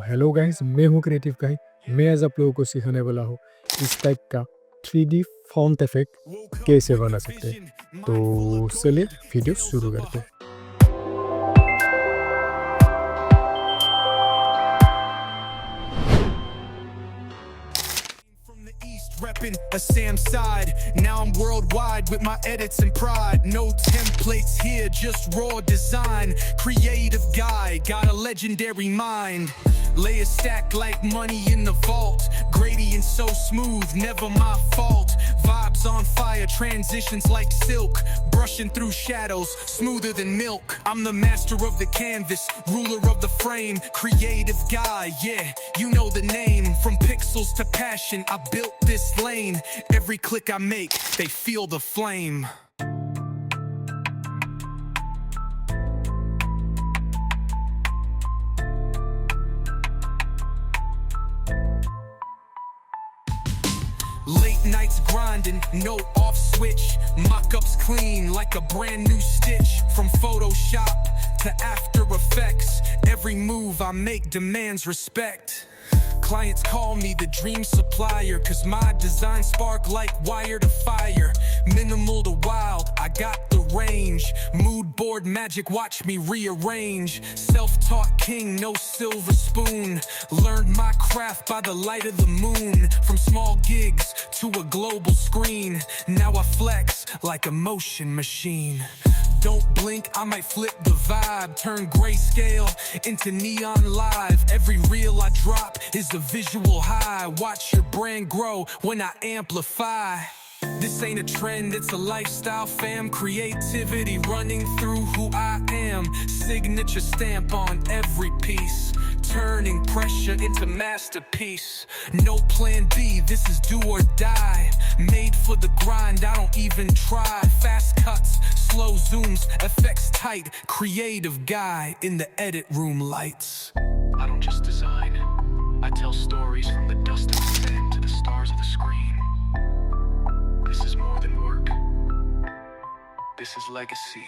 Hello guys, मैं हूँ creative गाई। मैं आज आप लोगों को सिखाने वाला हूँ इस टाइप का 3D फॉन्ट इफेक्ट कैसे बना सकते हैं। तो चलिए वीडियो शुरू करते हैं। Reppin' a Sam side. Now I'm worldwide with my edits and pride. No templates here, just raw design. Creative guy, got a legendary mind. Lay a stack like money in the vault. Gradient so smooth, never my fault. Vibes on fire, transitions like silk. Brushing through shadows, smoother than milk. I'm the master of the canvas, ruler of the frame. Creative guy, yeah, you know the name. From pixels to passion, I built this lane. Every click I make, they feel the flame. Late nights grinding, no off switch. Mock-ups clean like a brand new stitch. From Photoshop to After Effects, every move I make demands respect. Clients call me the dream supplier, cause my designs spark like wire to fire. Minimal to wild, I got the range. Mood board magic, watch me rearrange. Self-taught king, no silver spoon. Learned my craft by the light of the moon. From small gigs to a global screen, now I flex like a motion machine. Don't blink, I might flip the vibe. Turn grayscale into neon live. Every reel I drop is a visual high. Watch your brand grow when I amplify. This ain't a trend, it's a lifestyle, fam. Creativity running through who I am. Signature stamp on every piece. Turning pressure into masterpiece. No plan B, this is do or die. Made for the grind, I don't even try. Fast cuts, slow zooms, effects tight. Creative guy in the edit room lights. I don't just design, I tell stories from the dust of the sand to the stars of the screen. This is more than work. This is legacy.